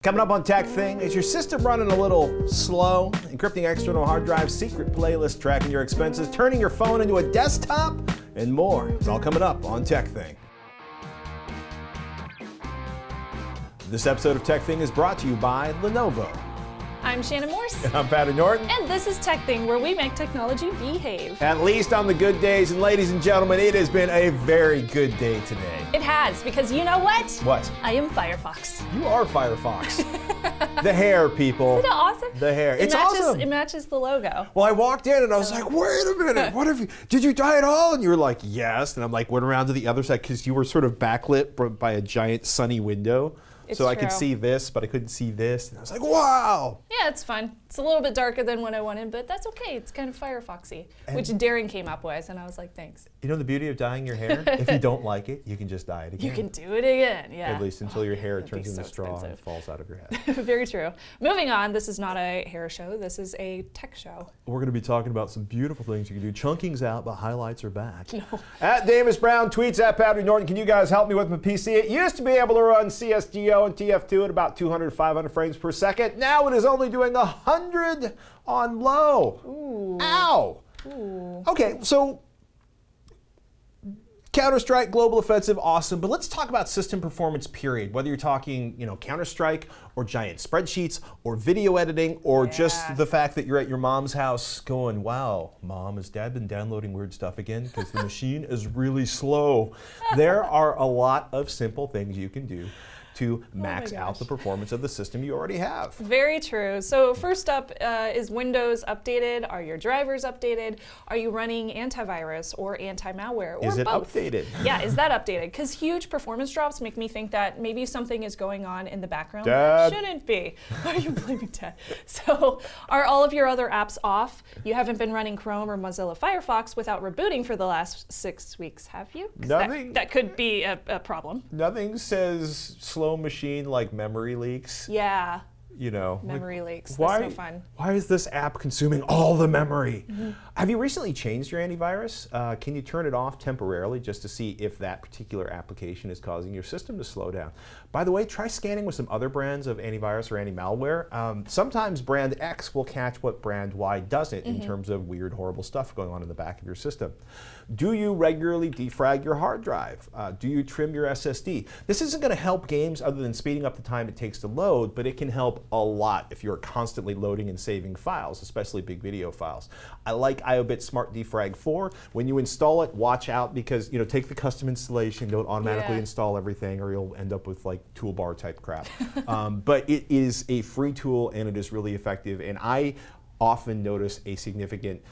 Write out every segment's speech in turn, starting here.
Coming up on TekThing, is your system running a little slow? Encrypting external hard drives, secret playlist, tracking your expenses, turning your phone into a desktop, and more. It's all coming up on TekThing. This episode of TekThing is brought to you by Lenovo. I'm Shannon Morse. I'm Patron Builds. And this is TekThing, where we make technology behave. At least on the good days, and ladies and gentlemen, it has been a very good day today. It has, because you know what? What? I am Firefox. You are Firefox. The hair, people. Isn't it awesome? The hair. It's awesome. It matches the logo. Well, I walked in and I was like, wait a minute, what have you, did you dye it all? And you were like, yes. And I'm like, went around to the other side because you were sort of backlit by a giant sunny window. So I could see this, but I couldn't see this. And I was like, wow. Yeah, it's fun. It's a little bit darker than what I wanted, but that's okay. It's kind of Firefoxy, which Darren came up with, and I was like, thanks. You know the beauty of dyeing your hair? If you don't like it, you can just dye it again. You can do it again, yeah. At least until your hair turns into straw and falls out of your head. Very true. Moving on, this is not a hair show. This is a tech show. We're going to be talking about some beautiful things you can do. Chunking's out, but highlights are back. No. At Davis Brown tweets at Patron Builds, can you guys help me with my PC? It used to be able to run CSGO and TF2 at about 200, 500 frames per second. Now it is only doing 100 on low. Ooh. Ow. Ooh. Okay, so Counter-Strike, Global Offensive, awesome, but let's talk about system performance, period. Whether you're talking, Counter-Strike or giant spreadsheets or video editing or just the fact that you're at your mom's house going, wow, Mom, has Dad been downloading weird stuff again? Because the machine is really slow. There are a lot of simple things you can do to max out the performance of the system you already have. Very true. So first up, is Windows updated? Are your drivers updated? Are you running antivirus or anti-malware or both? Is it updated? Yeah, is that updated? Because huge performance drops make me think that maybe something is going on in the background. Dad. Shouldn't be. Why are you blaming Dad? So are all of your other apps off? You haven't been running Chrome or Mozilla Firefox without rebooting for the last 6 weeks, have you? Nothing. That could be a problem. Nothing says slow machine like memory leaks. Yeah. Memory leaks. That's no fun. Why is this app consuming all the memory? Mm-hmm. Have you recently changed your antivirus? Can you turn it off temporarily just to see if that particular application is causing your system to slow down? By the way, try scanning with some other brands of antivirus or anti-malware. Sometimes brand X will catch what brand Y doesn't in terms of weird, horrible stuff going on in the back of your system. Do you regularly defrag your hard drive? Do you trim your SSD? This isn't going to help games other than speeding up the time it takes to load, but it can help a lot if you're constantly loading and saving files, especially big video files. I like iOS Smart Defrag 4. When you install it, watch out because, take the custom installation, don't automatically install everything or you'll end up with like toolbar type crap. But it is a free tool and it is really effective. And I often notice a significant,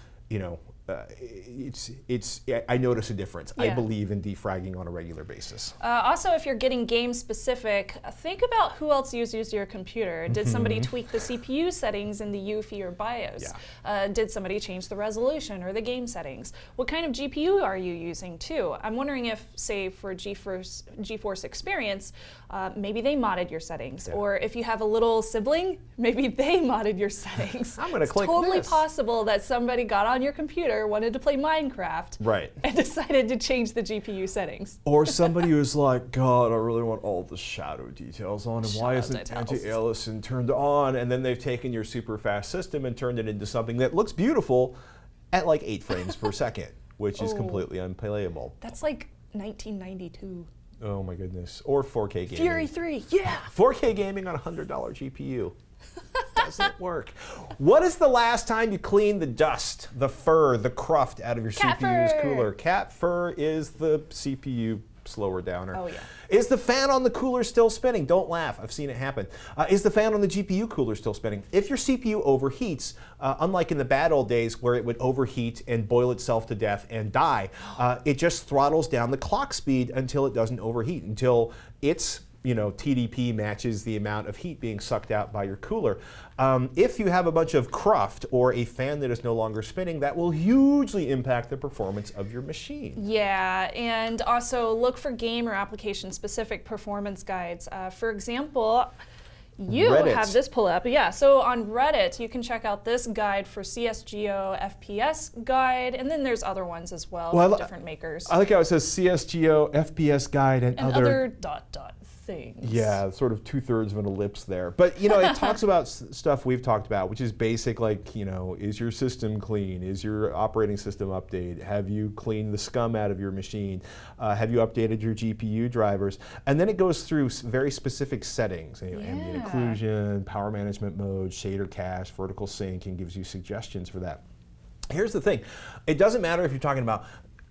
I notice a difference. I believe in defragging on a regular basis. Also, if you're getting game specific, think about who else uses your computer. Did somebody tweak the CPU settings in the UEFI or BIOS? Yeah. Did somebody change the resolution or the game settings? What kind of GPU are you using too? I'm wondering if, say, for GeForce Experience, maybe they modded your settings. Yeah. Or if you have a little sibling, maybe they modded your settings. I'm going to click totally this. Possible that somebody got on your computer, wanted to play Minecraft, and decided to change the GPU settings. Or somebody who's like, God, I really want all the shadow details on, and why isn't anti-aliasing turned on? And then they've taken your super fast system and turned it into something that looks beautiful at like 8 frames per second, which is completely unplayable. That's like 1992. Oh my goodness. Or 4K gaming. Fury 3, yeah. 4K gaming on a $100 GPU. Doesn't work. What is the last time you cleaned the dust, the fur, the cruft out of your CPU's cooler? Cat fur is the CPU slower downer. Oh, yeah. Is the fan on the cooler still spinning? Don't laugh. I've seen it happen. Is the fan on the GPU cooler still spinning? If your CPU overheats, unlike in the bad old days where it would overheat and boil itself to death and die, it just throttles down the clock speed until it doesn't overheat, until its TDP matches the amount of heat being sucked out by your cooler. If you have a bunch of cruft or a fan that is no longer spinning, that will hugely impact the performance of your machine. Yeah, and also look for game or application-specific performance guides. For example, you have this pull up. Yeah, so on Reddit, you can check out this guide for CSGO FPS guide, and then there's other ones as well from different makers. I like how it says CSGO FPS guide and other things. Yeah, sort of 2/3 of an ellipse there. But, you know, it talks about stuff we've talked about, which is basic, like, you know, is your system clean? Is your operating system updated? Have you cleaned the scum out of your machine? Have you updated your GPU drivers? And then it goes through very specific settings, you know, ambient occlusion, power management mode, shader cache, vertical sync, and gives you suggestions for that. Here's the thing. It doesn't matter if you're talking about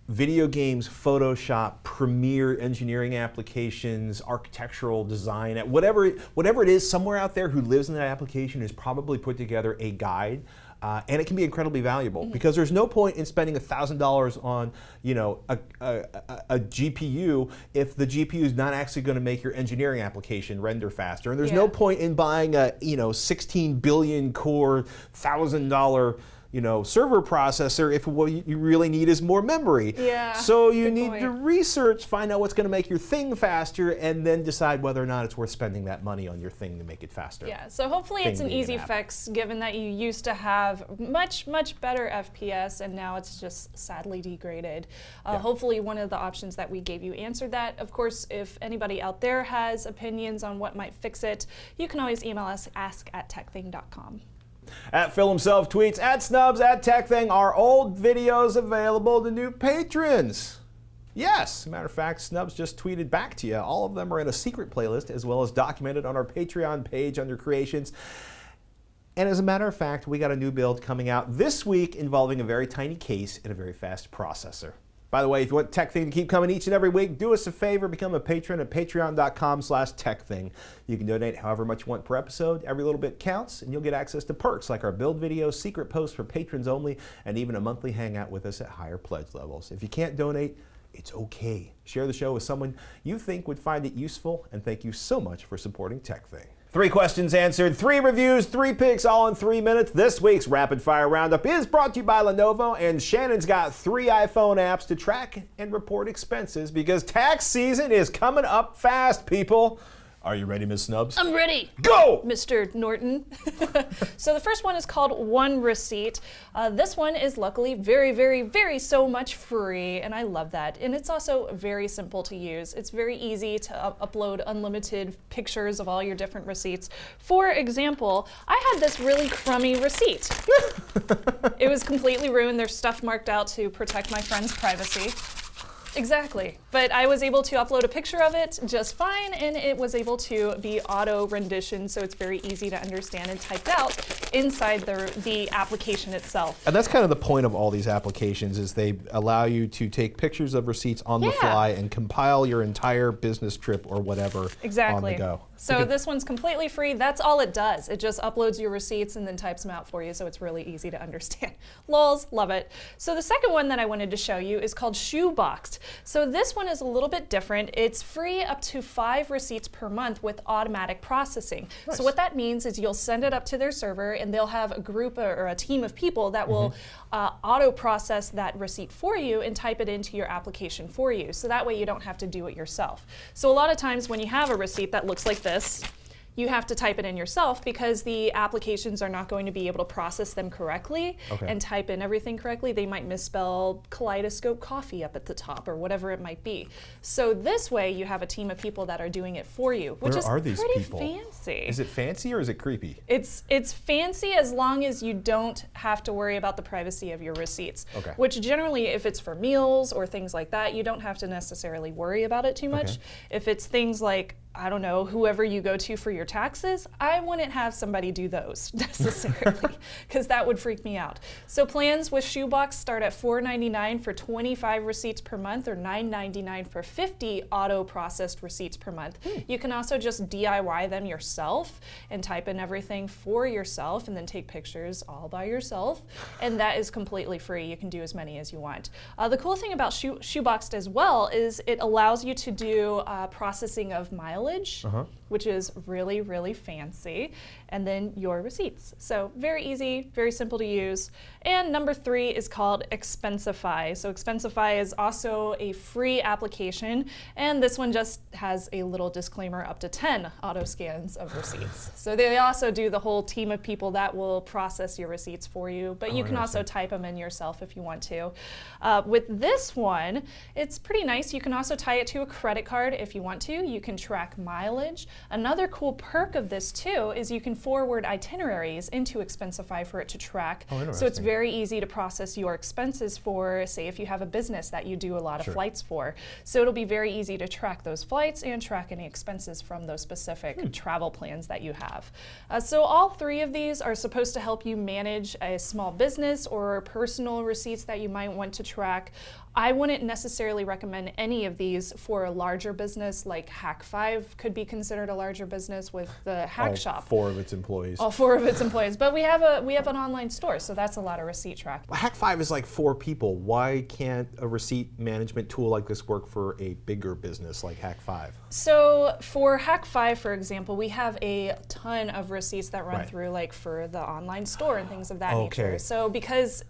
video games, Photoshop, Premiere engineering applications, architectural design, whatever it is, somewhere out there who lives in that application has probably put together a guide. And it can be incredibly valuable because there's no point in spending $1,000 on, you know, a GPU if the GPU is not actually going to make your engineering application render faster. And there's no point in buying a, you know, 16 billion core, $1,000, you know, server processor if what you really need is more memory. Yeah. So you need to research, find out what's going to make your thing faster, and then decide whether or not it's worth spending that money on your thing to make it faster. Yeah. So hopefully it's an easy fix, given that you used to have much better FPS, and now it's just sadly degraded. Hopefully one of the options that we gave you answered that. Of course, if anybody out there has opinions on what might fix it, you can always email us, ask@tekthing.com. At Phil himself tweets, @Snubs, @TekThing, are old videos available to new patrons? Yes, matter of fact, Snubs just tweeted back to you. All of them are in a secret playlist as well as documented on our Patreon page under creations. And as a matter of fact, we got a new build coming out this week involving a very tiny case and a very fast processor. By the way, if you want TekThing to keep coming each and every week, do us a favor, become a patron at patreon.com/TekThing. You can donate however much you want per episode. Every little bit counts, and you'll get access to perks like our build videos, secret posts for patrons only, and even a monthly hangout with us at higher pledge levels. If you can't donate, it's okay. Share the show with someone you think would find it useful, and thank you so much for supporting TekThing. 3 questions answered, 3 reviews, 3 picks, all in 3 minutes. This week's Rapid Fire Roundup is brought to you by Lenovo, and Shannon's got 3 iPhone apps to track and report expenses because tax season is coming up fast, people. Are you ready, Ms. Snubs? I'm ready. Go! Mr. Norton. So the first one is called OneReciept. This one is luckily very so much free, and I love that. And it's also very simple to use. It's very easy to upload unlimited pictures of all your different receipts. For example, I had this really crummy receipt. It was completely ruined. There's stuff marked out to protect my friend's privacy. Exactly, but I was able to upload a picture of it just fine, and it was able to be auto rendition, so it's very easy to understand and typed out inside the application itself. And that's kind of the point of all these applications, is they allow you to take pictures of receipts on the fly and compile your entire business trip or whatever on the go. So this one's completely free. That's all it does. It just uploads your receipts and then types them out for you, so it's really easy to understand. Lols, love it. So the second one that I wanted to show you is called Shoeboxed. So this one is a little bit different. It's free up to 5 receipts per month with automatic processing. Nice. So what that means is you'll send it up to their server, and they'll have a group or a team of people that will auto process that receipt for you and type it into your application for you. So that way you don't have to do it yourself. So a lot of times when you have a receipt that looks like this, you have to type it in yourself because the applications are not going to be able to process them correctly and type in everything correctly. They might misspell Kaleidoscope Coffee up at the top or whatever it might be. So this way you have a team of people that are doing it for you, which is pretty fancy. Is it fancy or is it creepy? It's fancy as long as you don't have to worry about the privacy of your receipts, which generally if it's for meals or things like that, you don't have to necessarily worry about it too much. If it's things like, I don't know, whoever you go to for your taxes, I wouldn't have somebody do those necessarily because that would freak me out. So plans with Shoeboxed start at $4.99 for 25 receipts per month or $9.99 for 50 auto-processed receipts per month. You can also just DIY them yourself and type in everything for yourself and then take pictures all by yourself, and that is completely free. You can do as many as you want. The cool thing about Shoeboxed as well is it allows you to do processing of mileage, which is really fancy, and then your receipts. So very easy, very simple to use. And number 3 is called Expensify. So Expensify is also a free application, and this one just has a little disclaimer, up to 10 auto scans of receipts. So they also do the whole team of people that will process your receipts for you, but you can also type them in yourself if you want to. With this one, it's pretty nice. You can also tie it to a credit card if you want to. You can track track mileage. Another cool perk of this too is you can forward itineraries into Expensify for it to track. Oh, so it's very easy to process your expenses for, say, if you have a business that you do a lot of flights for. So it'll be very easy to track those flights and track any expenses from those specific travel plans that you have. So all three of these are supposed to help you manage a small business or personal receipts that you might want to track. I wouldn't necessarily recommend any of these for a larger business, like Hack5 could be considered a larger business with the Hack Shop. All 4 of its employees. All 4 of its employees, but we have an online store, so that's a lot of receipt tracking. Hack5 is like 4 people. Why can't a receipt management tool like this work for a bigger business like Hack5? So for Hack5, for example, we have a ton of receipts that run through, like for the online store and things of that nature. So because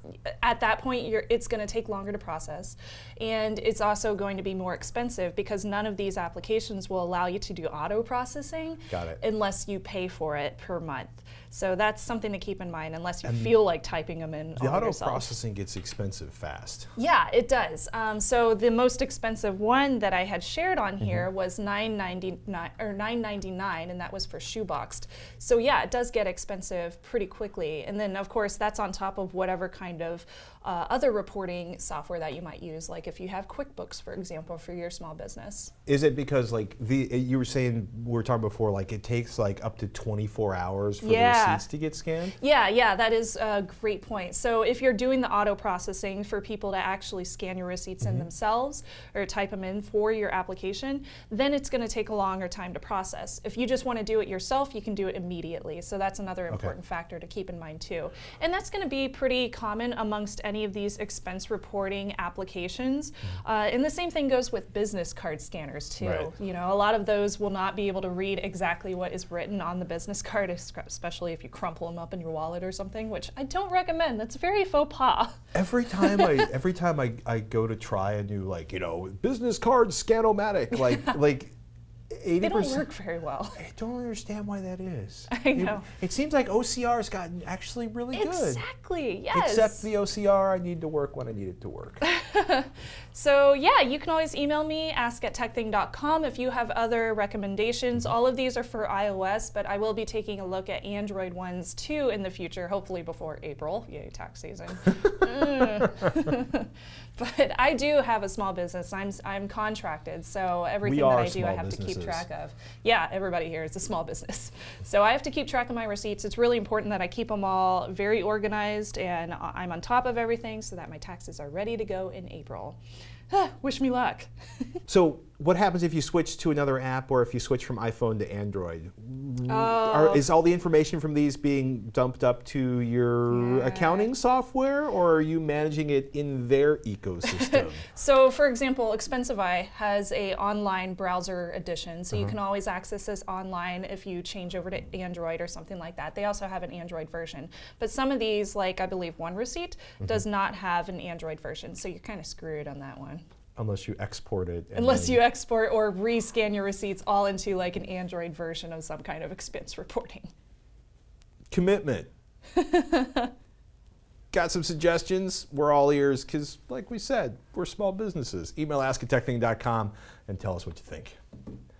at that point, it's going to take longer to process. And it's also going to be more expensive because none of these applications will allow you to do auto processing unless you pay for it per month. So that's something to keep in mind unless you feel like typing them in the all auto yourself. processing gets expensive fast. Yeah, it does. So the most expensive one that I had shared on here was $9.99, and that was for Shoeboxed. So yeah, it does get expensive pretty quickly. And then of course that's on top of whatever kind of other reporting software that you might use, like if you have QuickBooks, for example, for your small business. Is it because like you were saying, we were talking before, like it takes like up to 24 hours for the receipts to get scanned? Yeah, that is a great point. So if you're doing the auto processing for people to actually scan your receipts in themselves or type them in for your application, then it's going to take a longer time to process. If you just want to do it yourself, you can do it immediately. So that's another important factor to keep in mind too. And that's going to be pretty common amongst any of these expense reporting applications. And the same thing goes with business card scanners too. You know, a lot of those will not be able to read exactly what is written on the business card, especially if you crumple them up in your wallet or something, which I don't recommend. That's very faux pas. Every time I go to try a new, like, you know, business card scan-o-matic, like 80%. They don't work very well. I don't understand why that is. I know. It seems like OCR has gotten actually really good. Exactly, yes. Except the OCR, I need to work when I need it to work. So yeah, you can always email me, ask@tekthing.com, if you have other recommendations. All of these are for iOS, but I will be taking a look at Android ones too in the future, hopefully before April. Yay, tax season. But I do have a small business. I'm contracted, so everything that I do I have to keep track of. Yeah, everybody here is a small business. So I have to keep track of my receipts. It's really important that I keep them all very organized and I'm on top of everything so that my taxes are ready to go in April. Wish me luck. So what happens if you switch to another app or if you switch from iPhone to Android? Is all the information from these being dumped up to your accounting software, or are you managing it in their ecosystem? So for example, Expensify has a online browser edition, so you can always access this online if you change over to Android or something like that. They also have an Android version. But some of these, like I believe OneReciept, does not have an Android version, so you're kind of screwed on that one. Unless you export it. Unless you export or rescan your receipts all into like an Android version of some kind of expense reporting. Commitment. Got some suggestions? We're all ears because, like we said, we're small businesses. Email ask@tekthing.com and tell us what you think.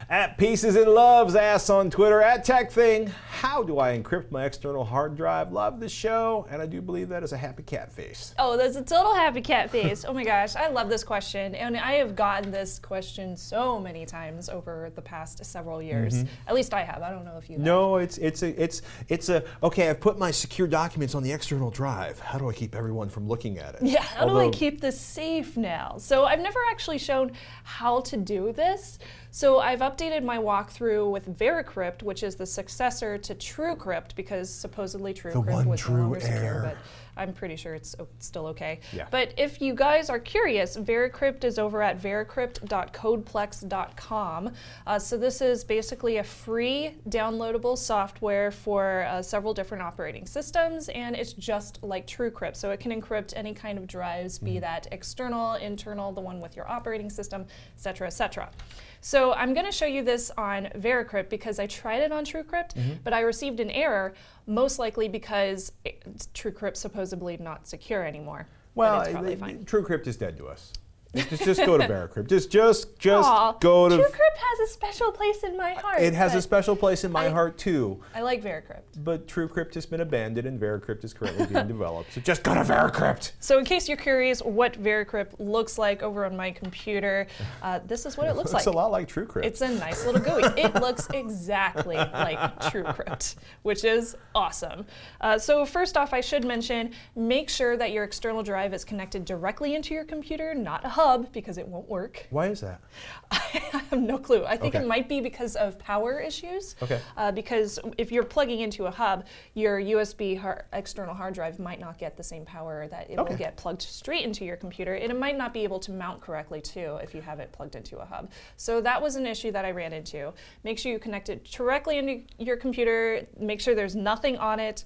At Pieces and Loves, ask on Twitter, @TekThing. How do I encrypt my external hard drive? Love the show, and I do believe that is a happy cat face. Oh, that's a total happy cat face. Oh my gosh, I love this question. And I have gotten this question so many times over the past several years. At least I have. I don't know if you have. No, it's a okay, I've put my secure documents on the external drive. How do I keep everyone from looking at it? Yeah, how do I keep this safe now? So I've never actually shown how to do this. So I've updated my walkthrough with Vericrypt, which is the successor to TrueCrypt, because supposedly TrueCrypt was no longer secure, but I'm pretty sure it's still okay. Yeah. But if you guys are curious, Vericrypt is over at vericrypt.codeplex.com. So this is basically a free downloadable software for several different operating systems, and it's just like TrueCrypt. So it can encrypt any kind of drives, be that external, internal, the one with your operating system, et cetera, et cetera. So I'm going to show you this on Vericrypt because I tried it on TrueCrypt, but I received an error, most likely because TrueCrypt's supposedly not secure anymore. Well, but it's probably fine. TrueCrypt is dead to us. Just go to VeriCrypt. Just Aw, go to. TrueCrypt has a special place in my heart. It has a special place in my heart too. I like VeriCrypt. But TrueCrypt has been abandoned and VeriCrypt is currently being developed. So just go to VeriCrypt. So in case you're curious what VeriCrypt looks like over on my computer, this is what it looks like. It's a lot like TrueCrypt. It's a nice little GUI. It looks exactly like TrueCrypt, which is awesome. So first off, I should mention, make sure that your external drive is connected directly into your computer, not a hub, because it won't work. Why is that? I have no clue. I think Okay. it might be because of power issues. Okay. Because if you're plugging into a hub, your USB external hard drive might not get the same power that it will get plugged straight into your computer, and it might not be able to mount correctly too if you have it plugged into a hub. So that was an issue that I ran into. Make sure you connect it directly into your computer. Make sure there's nothing on it.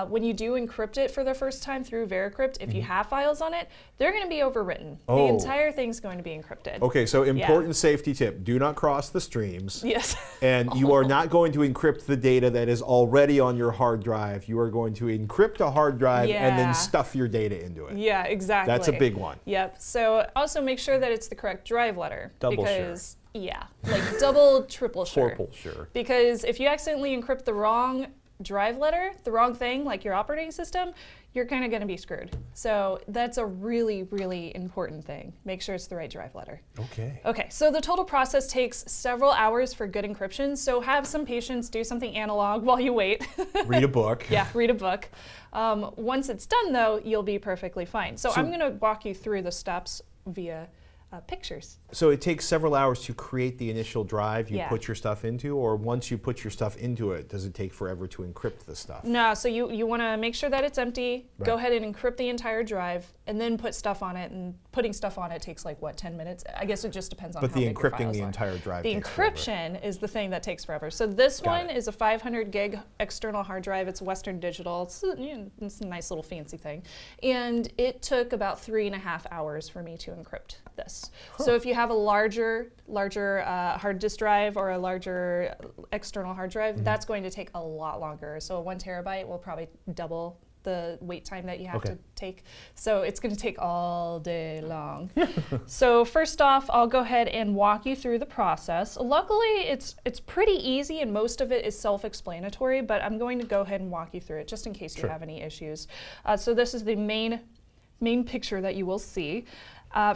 When you do encrypt it for the first time through VeriCrypt, if you have files on it, they're going to be overwritten. The entire thing's going to be encrypted. Okay, so important safety tip, do not cross the streams. Yes. And you are not going to encrypt the data that is already on your hard drive. You are going to encrypt a hard drive and then stuff your data into it. Yeah, exactly. That's a big one. Yep. So also make sure that it's the correct drive letter. Double because, yeah, like double, triple sure. Triple sure. Because if you accidentally encrypt the wrong drive letter, the wrong thing, like your operating system, you're kind of going to be screwed. So that's a really, really important thing. Make sure it's the right drive letter. Okay. Okay, so the total process takes several hours for good encryption, so have some patience, do something analog while you wait. Read a book. Yeah, read a book. Once it's done, though, you'll be perfectly fine. So I'm going to walk you through the steps via pictures. So it takes several hours to create the initial drive you Yeah. put your stuff into, or once you put your stuff into it, does it take forever to encrypt the stuff? No, so you want to make sure that it's empty, Right. go ahead and encrypt the entire drive, and then put stuff on it, and putting stuff on it takes like, what, 10 minutes? I guess it just depends on But how the big your encrypting files the are. entire drive The takes forever. encryption is the thing that takes forever. So this Got one it. is a 500 gig external hard drive. It's Western Digital. It's a nice little fancy thing. And it took about 3.5 hours for me to encrypt this. So if you have a larger hard disk drive or a larger external hard drive, that's going to take a lot longer. So a 1 terabyte will probably double the wait time that you have to take. So it's going to take all day long. So first off, I'll go ahead and walk you through the process. Luckily, it's pretty easy and most of it is self-explanatory, but I'm going to go ahead and walk you through it just in case you have any issues. So this is the main picture that you will see.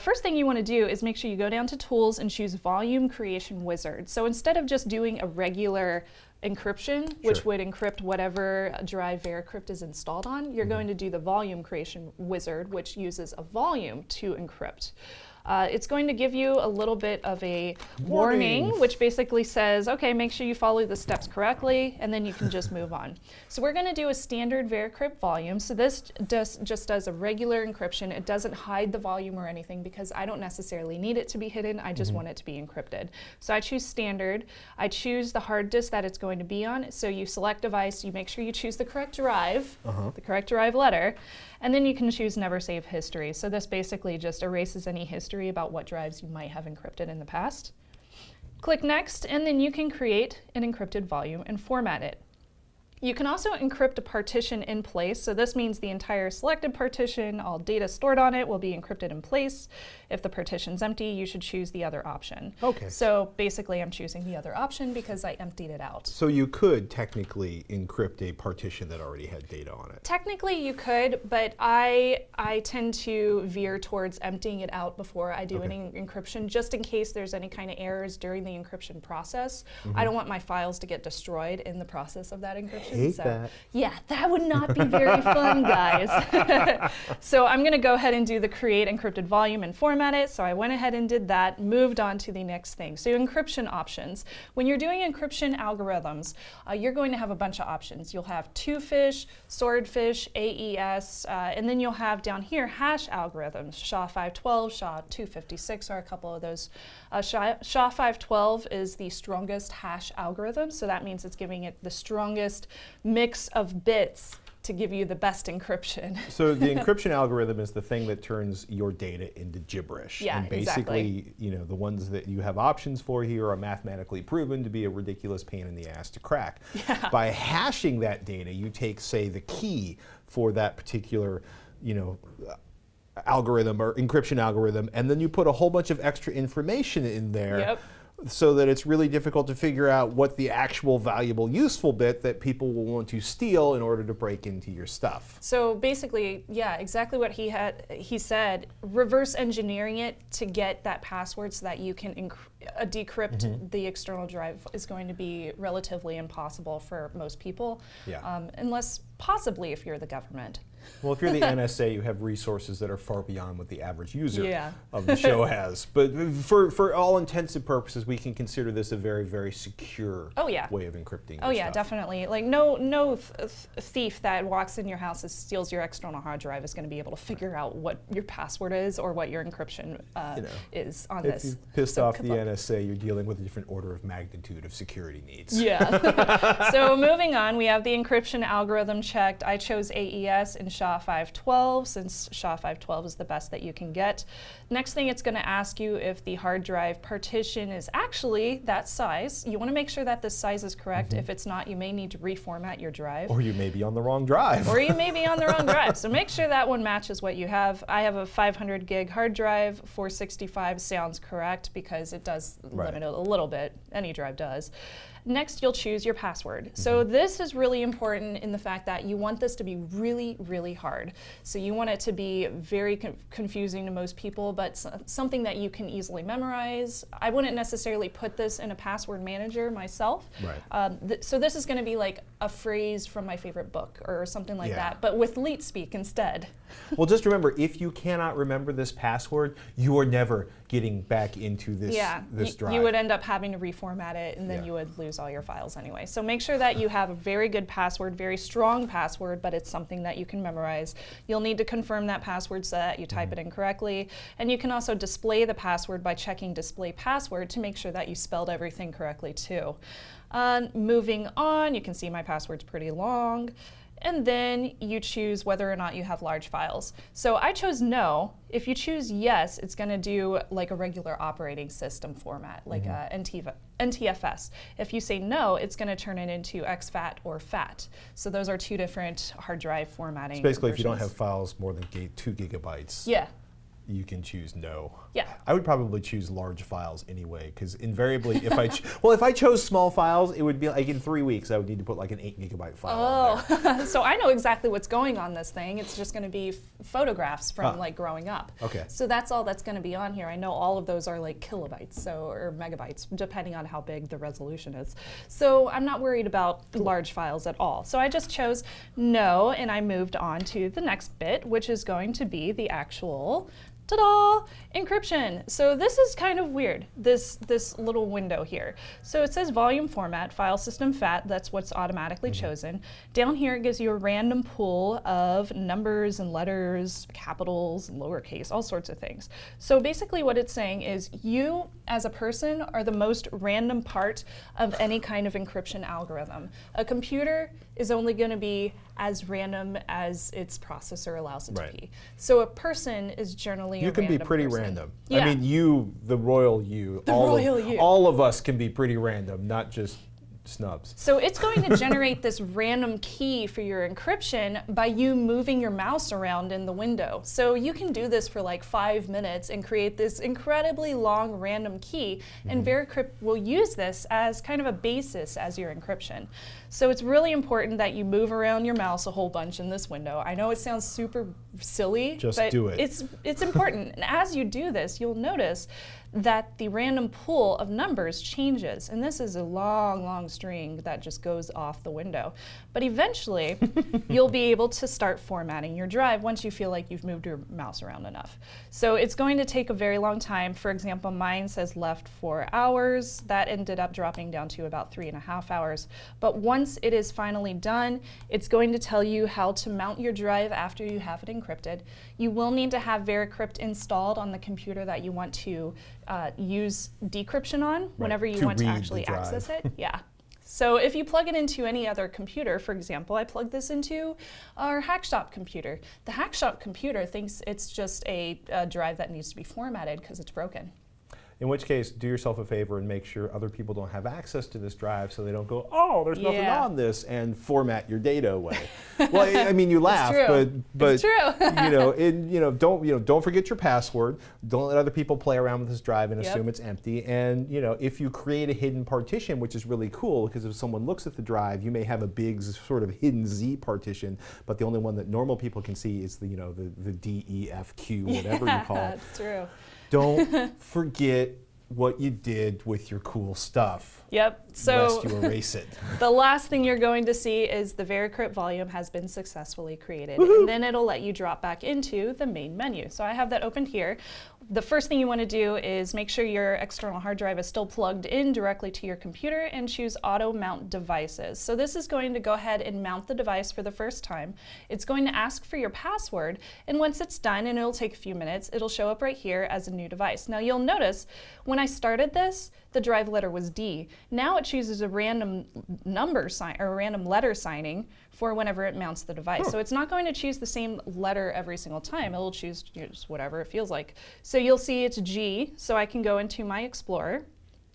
First thing you want to do is make sure you go down to Tools and choose Volume Creation Wizard. So instead of just doing a regular encryption, which would encrypt whatever drive VeriCrypt is installed on, you're going to do the Volume Creation Wizard, which uses a volume to encrypt. It's going to give you a little bit of a warning, which basically says, okay, make sure you follow the steps correctly, and then you can just move on. So we're going to do a standard VeriCrypt volume. So this just does a regular encryption. It doesn't hide the volume or anything because I don't necessarily need it to be hidden. I just want it to be encrypted. So I choose standard. I choose the hard disk that it's going to be on. So you select device, you make sure you choose the correct drive, the correct drive letter, and then you can choose never save history. So this basically just erases any history about what drives you might have encrypted in the past. Click next, and then you can create an encrypted volume and format it. You can also encrypt a partition in place. So this means the entire selected partition, all data stored on it will be encrypted in place. If the partition's empty, you should choose the other option. Okay. So basically I'm choosing the other option because I emptied it out. So you could technically encrypt a partition that already had data on it. Technically you could, but I tend to veer towards emptying it out before I do any encryption, just in case there's any kind of errors during the encryption process. I don't want my files to get destroyed in the process of that encryption. Hate that. Yeah, that would not be very fun, guys. So I'm going to go ahead and do the create encrypted volume and format it. So I went ahead and did that, moved on to the next thing. So encryption options. When you're doing encryption algorithms, you're going to have a bunch of options. You'll have two-fish, swordfish, AES, and then you'll have down here hash algorithms. SHA-512, SHA-256 are a couple of those. SHA-512 is the strongest hash algorithm, so that means it's giving it the strongest mix of bits to give you the best encryption. So the encryption algorithm is the thing that turns your data into gibberish. Yeah, and basically, exactly. you know, the ones that you have options for here are mathematically proven to be a ridiculous pain in the ass to crack. Yeah. By hashing that data, you take, say, the key for that particular, you know, algorithm or encryption algorithm, and then you put a whole bunch of extra information in there. Yep. So that it's really difficult to figure out what the actual valuable, useful bit that people will want to steal in order to break into your stuff. So basically, yeah, exactly what he said, reverse engineering it to get that password so that you can decrypt the external drive is going to be relatively impossible for most people, unless possibly if you're the government. Well, if you're the NSA, you have resources that are far beyond what the average user of the show has. But for all intents and purposes, we can consider this a very, very secure way of encrypting your stuff. Definitely. Like no thief that walks in your house and steals your external hard drive is going to be able to figure out what your password is or what your encryption is on this. If you pissed off the NSA, you're dealing with a different order of magnitude of security needs. Yeah. So moving on, we have the encryption algorithm checked. I chose AES in SHA-512 since SHA-512 is the best that you can get. Next thing, it's going to ask you if the hard drive partition is actually that size. You want to make sure that this size is correct. If it's not, you may need to reformat your drive. Or you may be on the wrong drive. So make sure that one matches what you have. I have a 500 gig hard drive. 465 sounds correct because it does limit it a little bit. Any drive does. Next, you'll choose your password. So this is really important in the fact that you want this to be really, really hard. So you want it to be very confusing to most people, but something that you can easily memorize. I wouldn't necessarily put this in a password manager myself. So this is going to be like a phrase from my favorite book or something like that, but with leet speak instead. Well, just remember, if you cannot remember this password, you are never getting back into this drive. You would end up having to reformat it, and then you would lose all your files anyway. So make sure that you have a very good password, very strong password, but it's something that you can memorize. You'll need to confirm that password so that you type it in correctly. And you can also display the password by checking display password to make sure that you spelled everything correctly too. Moving on, you can see my password's pretty long. And then you choose whether or not you have large files. So I chose no. If you choose yes, it's going to do like a regular operating system format, like NTFS. If you say no, it's going to turn it into exFAT or FAT. So those are two different hard drive formatting So basically, versions. if you don't have files more than 2 gigabytes, you can choose no. Yeah. I would probably choose large files anyway, because invariably, if I chose small files, it would be like in 3 weeks I would need to put like an 8 gigabyte file on there. So I know exactly what's going on this thing. It's just going to be photographs from like growing up. Okay. So that's all that's going to be on here. I know all of those are like kilobytes, or megabytes, depending on how big the resolution is. So I'm not worried about large files at all. So I just chose no, and I moved on to the next bit, which is going to be the actual ta-da! Encryption. So this is kind of weird, this little window here. So it says volume format, file system FAT, that's what's automatically chosen. Down here it gives you a random pool of numbers and letters, capitals and lowercase, all sorts of things. So basically what it's saying is you as a person are the most random part of any kind of encryption algorithm. A computer is only going to be as random as its processor allows it to be. So a person is generally You can be pretty person. random. Yeah. I mean, you, the royal you, all of us can be pretty random, not just snubs. So it's going to generate this random key for your encryption by you moving your mouse around in the window. So you can do this for like 5 minutes and create this incredibly long random key, and Vericrypt will use this as kind of a basis as your encryption. So it's really important that you move around your mouse a whole bunch in this window. I know it sounds super silly, but do it. It's important. And as you do this, you'll notice that the random pool of numbers changes. And this is a long, long string that just goes off the window. But eventually, you'll be able to start formatting your drive once you feel like you've moved your mouse around enough. So it's going to take a very long time. For example, mine says left 4 hours. That ended up dropping down to about 3.5 hours. But once it is finally done, it's going to tell you how to mount your drive after you have it encrypted. You will need to have Vericrypt installed on the computer that you want to use decryption on whenever you want to actually access it. Yeah. So if you plug it into any other computer, for example, I plug this into our Hackshop computer. The Hackshop computer thinks it's just a drive that needs to be formatted because it's broken. In which case, do yourself a favor and make sure other people don't have access to this drive so they don't go, oh, there's nothing on this, and format your data away. Well, I mean, you laugh, but it's true. Don't forget your password. Don't let other people play around with this drive and assume it's empty. And if you create a hidden partition, which is really cool, because if someone looks at the drive, you may have a big sort of hidden Z partition, but the only one that normal people can see is the D, E, F, Q, whatever you call it. That's true. Don't forget what you did with your cool stuff. Yep. So lest you erase it. The last thing you're going to see is the Encrypt volume has been successfully created. Woohoo! And then it'll let you drop back into the main menu. So I have that opened here. The first thing you want to do is make sure your external hard drive is still plugged in directly to your computer and choose Auto Mount Devices. So this is going to go ahead and mount the device for the first time. It's going to ask for your password, and once it's done, and it'll take a few minutes, it'll show up right here as a new device. Now you'll notice when I started this, the drive letter was D. Now it chooses a random number sign or a random letter signing for whenever it mounts the device. So it's not going to choose the same letter every single time. It'll choose just whatever it feels like. So you'll see it's G, so I can go into my Explorer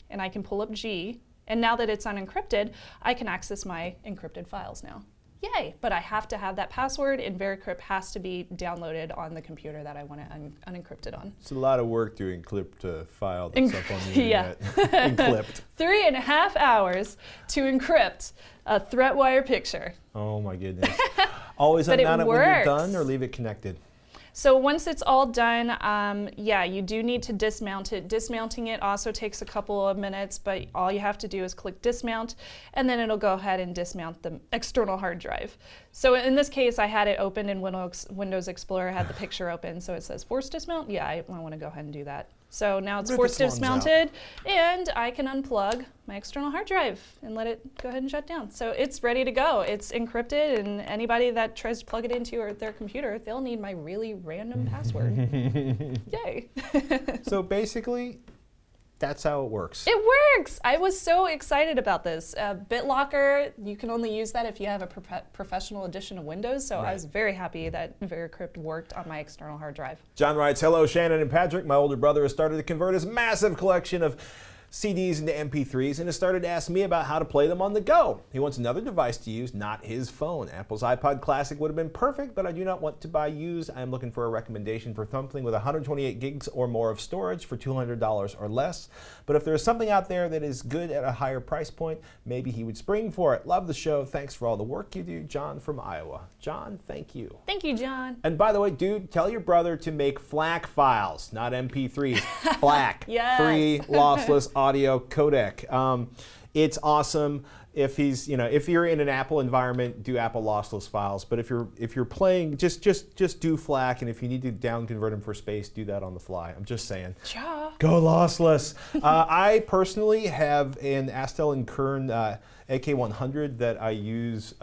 and I can pull up G, and now that it's unencrypted, I can access my encrypted files now. Yay, but I have to have that password, and Encrypt has to be downloaded on the computer that I want to unencrypt it on. It's a lot of work to encrypt a file that's up on the internet. Encrypt. 3.5 hours to encrypt a ThreatWire picture. Oh my goodness. Always But unmount it it when you're works. done, or leave it connected? So once it's all done, you do need to dismount it. Dismounting it also takes a couple of minutes, but all you have to do is click dismount, and then it'll go ahead and dismount the external hard drive. So in this case, I had it open in Windows Explorer, had the picture open, so it says force dismount. Yeah, I want to go ahead and do that. So now it's force dismounted, and I can unplug my external hard drive and let it go ahead and shut down. So it's ready to go. It's encrypted, and anybody that tries to plug it into their computer, they'll need my really random password. Yay. So basically, that's how it works. It works! I was so excited about this. BitLocker, you can only use that if you have a professional edition of Windows, so I was very happy that Encrypt worked on my external hard drive. John writes, hello, Shannon and Patrick. My older brother has started to convert his massive collection of CDs into MP3s and has started to ask me about how to play them on the go. He wants another device to use, not his phone. Apple's iPod Classic would have been perfect, but I do not want to buy used. I am looking for a recommendation for something with 128 gigs or more of storage for $200 or less. But if there is something out there that is good at a higher price point, maybe he would spring for it. Love the show. Thanks for all the work you do. John from Iowa. John, thank you. Thank you, John. And by the way, dude, tell your brother to make FLAC files, not MP3s. FLAC. Yes. Free, lossless audio codec. It's awesome. If he's, if you're in an Apple environment, do Apple lossless files. But if you're playing, just do FLAC, and if you need to down convert them for space, do that on the fly. I'm just saying. Ja. Go lossless. I personally have an astell&kern AK100 that I use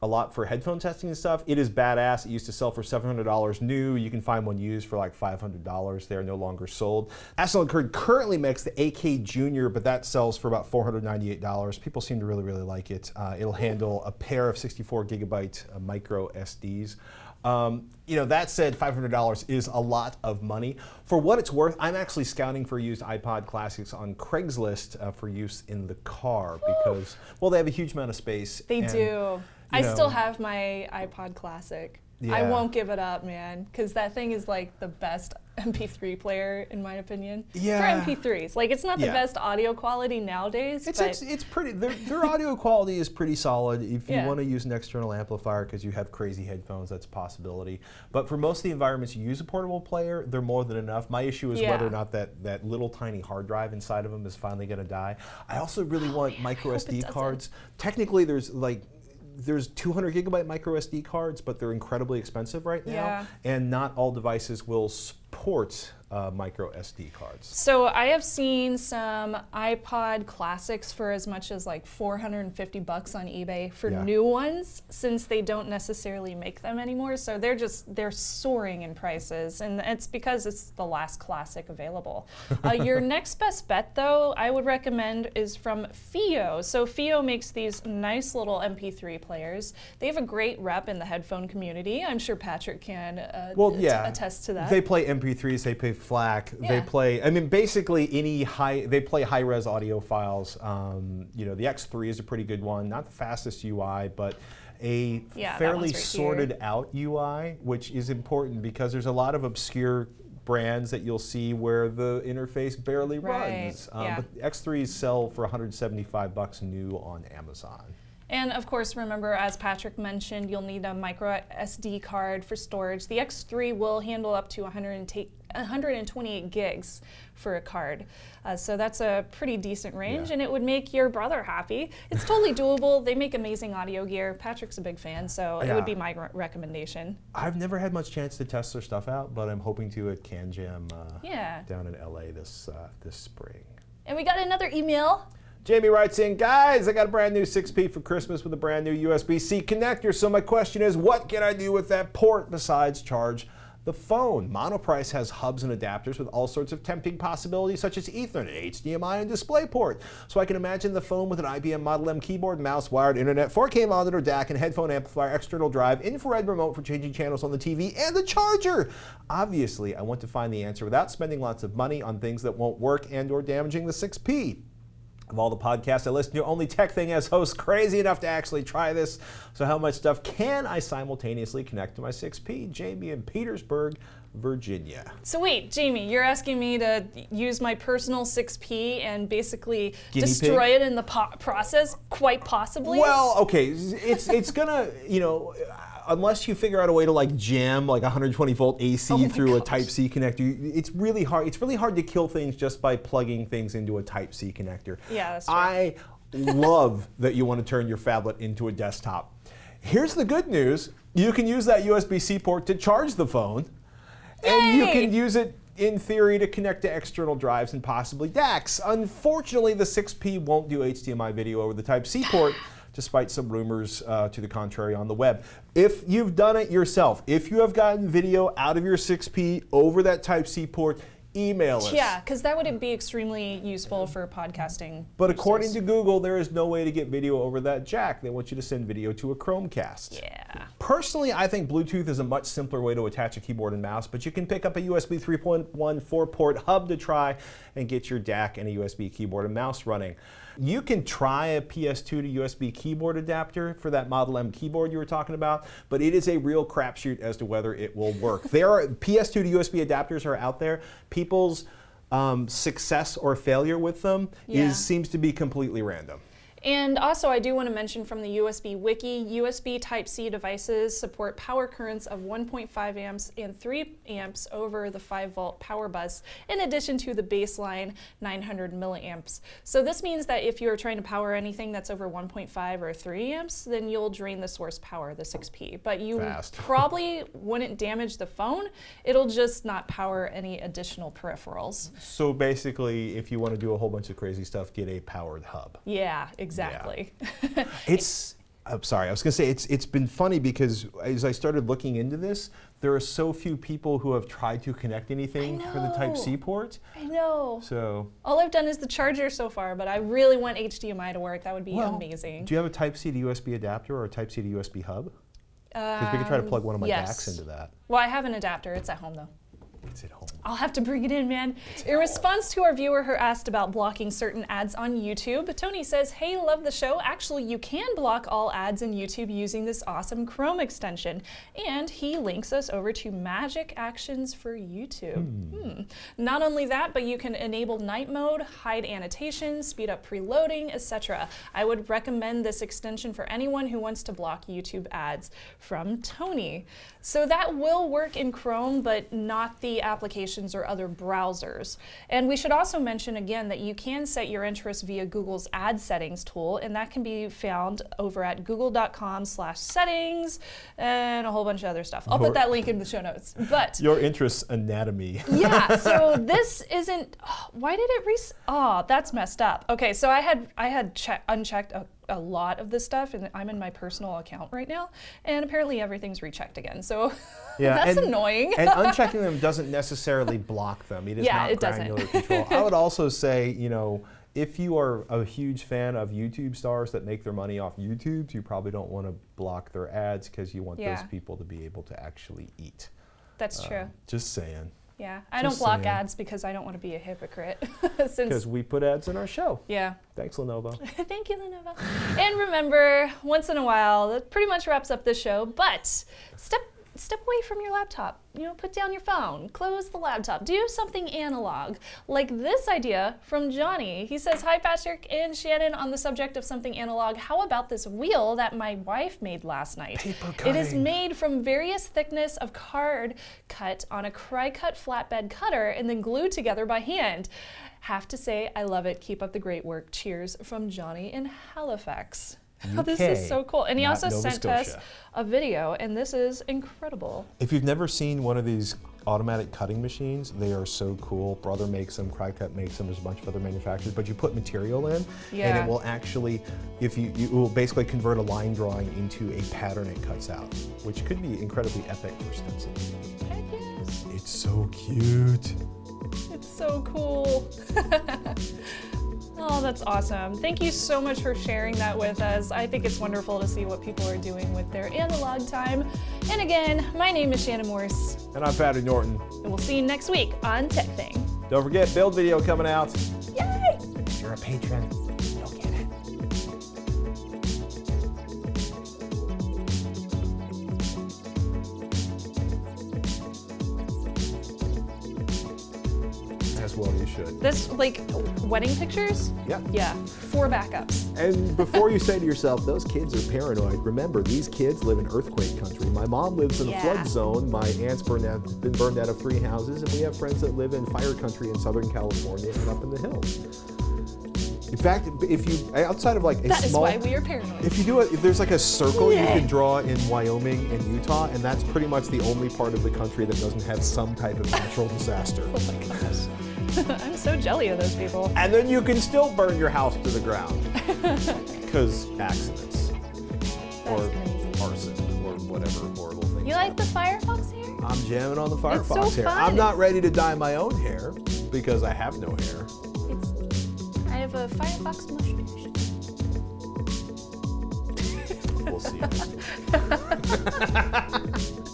a lot for headphone testing and stuff. It is badass. It used to sell for $700 new. You can find one used for like $500. They are no longer sold. Astell&kern currently makes the AK Junior, but that sells for about $498. People seem to really, really like it. It'll handle a pair of 64 gigabyte micro SDs. That said, $500 is a lot of money. For what it's worth, I'm actually scouting for used iPod Classics on Craigslist for use in the car because, well, they have a huge amount of space. They do. I still have my iPod Classic. I won't give it up, man, because that thing is like the best MP3 player, in my opinion. Yeah. For MP3s. Like, it's not the best audio quality nowadays. It's pretty, their audio quality is pretty solid. If you want to use an external amplifier because you have crazy headphones, that's a possibility. But for most of the environments you use a portable player, they're more than enough. My issue is whether or not that little tiny hard drive inside of them is finally going to die. I also really want micro SD cards. Technically, there's 200 gigabyte micro SD cards, but they're incredibly expensive right now, and not all devices will support micro SD cards. So I have seen some iPod Classics for as much as like $450 on eBay for new ones, since they don't necessarily make them anymore. So they're soaring in prices, and it's because it's the last Classic available. Your next best bet, though, I would recommend is from FiiO. So FiiO makes these nice little MP3 players. They have a great rep in the headphone community. I'm sure Patrick can attest to that. They play MP3s, they play FLAC. Yeah. They play, I mean, basically they play high-res audio files. You know, the X3 is a pretty good one. Not the fastest UI, but a fairly sorted out UI, which is important because there's a lot of obscure brands that you'll see where the interface barely runs. But X3s sell for $175 new on Amazon. And of course, remember, as Patrick mentioned, you'll need a micro SD card for storage. The X3 will handle up to 128 gigs for a card. So that's a pretty decent range, and it would make your brother happy. It's totally doable. They make amazing audio gear. Patrick's a big fan, so it would be my recommendation. I've never had much chance to test their stuff out, but I'm hoping to at Can Jam down in LA this spring. And we got another email. Jamie writes in, guys, I got a brand new 6P for Christmas with a brand new USB-C connector. So my question is, what can I do with that port besides charge the phone? Monoprice has hubs and adapters with all sorts of tempting possibilities such as Ethernet, HDMI, and DisplayPort. So I can imagine the phone with an IBM Model M keyboard, mouse, wired internet, 4K monitor, DAC, and headphone amplifier, external drive, infrared remote for changing channels on the TV, and a charger. Obviously, I want to find the answer without spending lots of money on things that won't work and or damaging the 6P. Of all the podcasts I listen to, only TekThing has hosts crazy enough to actually try this. So how much stuff can I simultaneously connect to my 6P? Jamie in Petersburg, Virginia. So wait, Jamie, you're asking me to use my personal 6P and basically destroy it in the process, quite possibly? Well, okay, it's gonna, you know, unless you figure out a way to like jam like 120 volt AC through a Type-C connector, it's really hard. It's really hard to kill things just by plugging things into a Type-C connector. Yeah, that's true. I love that you want to turn your phablet into a desktop. Here's the good news. You can use that USB-C port to charge the phone. Yay! And you can use it in theory to connect to external drives and possibly DACs. Unfortunately, the 6P won't do HDMI video over the Type-C port, despite some rumors to the contrary on the web. If you've done it yourself, if you have gotten video out of your 6P over that Type-C port, email us. Yeah, because that would be extremely useful for podcasting. But according to Google, there is no way to get video over that jack. They want you to send video to a Chromecast. Yeah. Personally, I think Bluetooth is a much simpler way to attach a keyboard and mouse, but you can pick up a USB 3.1 4-port hub to try and get your DAC and a USB keyboard and mouse running. You can try a PS2 to USB keyboard adapter for that Model M keyboard you were talking about, but it is a real crapshoot as to whether it will work. There are PS2 to USB adapters are out there. People's success or failure with them seems to be completely random. And also, I do want to mention from the USB Wiki, USB Type-C devices support power currents of 1.5 amps and 3 amps over the 5-volt power bus, in addition to the baseline 900 milliamps. So this means that if you're trying to power anything that's over 1.5 or 3 amps, then you'll drain the source power, the 6P. But you probably wouldn't damage the phone. It'll just not power any additional peripherals. So basically, if you want to do a whole bunch of crazy stuff, get a powered hub. Yeah, exactly. Yeah. I'm sorry, I was going to say, it's been funny because as I started looking into this, there are so few people who have tried to connect anything for the Type-C port. I know. So all I've done is the charger so far, but I really want HDMI to work. That would be amazing. Do you have a Type-C to USB adapter or a Type-C to USB hub? Because we could try to plug one of my DACs into that. Well, I have an adapter. It's at home, though. It's at home. I'll have to bring it in, man. In response to our viewer who asked about blocking certain ads on YouTube, Tony says, hey, love the show. Actually, you can block all ads in YouTube using this awesome Chrome extension. And he links us over to Magic Actions for YouTube. Not only that, but you can enable night mode, hide annotations, speed up preloading, etc. I would recommend this extension for anyone who wants to block YouTube ads, from Tony. So that will work in Chrome, but not the applications or other browsers. And we should also mention again that you can set your interests via Google's ad settings tool, and that can be found over at google.com/settings and a whole bunch of other stuff. I'll put that link in the show notes. But your interests anatomy. Yeah, so this isn't, why did it that's messed up. Okay, so I had unchecked a lot of this stuff, and I'm in my personal account right now, and apparently everything's rechecked again. So that's annoying. And unchecking them doesn't necessarily block them. It is not granular control. I would also say, you know, if you are a huge fan of YouTube stars that make their money off YouTube, you probably don't want to block their ads because you want those people to be able to actually eat. That's true. Just saying. Yeah, I don't Just block saying. ads because I don't want to be a hypocrite. Because we put ads in our show. Yeah. Thanks, Lenovo. Thank you, Lenovo. And remember, once in a while, that pretty much wraps up the show, but step away from your laptop. You know, put down your phone, close the laptop, do something analog. Like this idea from Johnny. He says, hi Patrick and Shannon, on the subject of something analog, how about this wheel that my wife made last night? Paper cutting. It is made from various thickness of card cut on a Cry-Cut flatbed cutter and then glued together by hand. Have to say, I love it. Keep up the great work. Cheers from Johnny in Halifax. Oh, this is so cool. And he also sent us a video, and this is incredible. If you've never seen one of these automatic cutting machines, they are so cool. Brother makes them, Cry-Cut makes them, there's a bunch of other manufacturers, but you put material in, and it will actually, if you will basically convert a line drawing into a pattern it cuts out, which could be incredibly epic for stencils. Heck yes. It's so cute. It's so cool. Oh, that's awesome. Thank you so much for sharing that with us. I think it's wonderful to see what people are doing with their analog time. And again, my name is Shannon Morse. And I'm Patty Norton. And we'll see you next week on TekThing. Don't forget, build video coming out. Yay! If you're a patron, you'll get it. As well you should. This, like, wedding pictures? Yeah. Yeah, 4 backups. And before you say to yourself, those kids are paranoid, remember, these kids live in earthquake country. My mom lives in a flood zone. My aunt's been burned out of 3 houses, and we have friends that live in fire country in Southern California and up in the hills. In fact, if you, outside of like a That small... is why we are paranoid. If you do it, if there's like a circle you can draw in Wyoming and Utah, and that's pretty much the only part of the country that doesn't have some type of natural disaster. Oh my gosh. I'm so jelly of those people. And then you can still burn your house to the ground. Because accidents. Or arson, or whatever horrible things. You like the Firefox hair? I'm jamming on the Firefox so hair. fun. I'm not ready to dye my own hair because I have no hair. I have a Firefox mustache. We'll see you next week.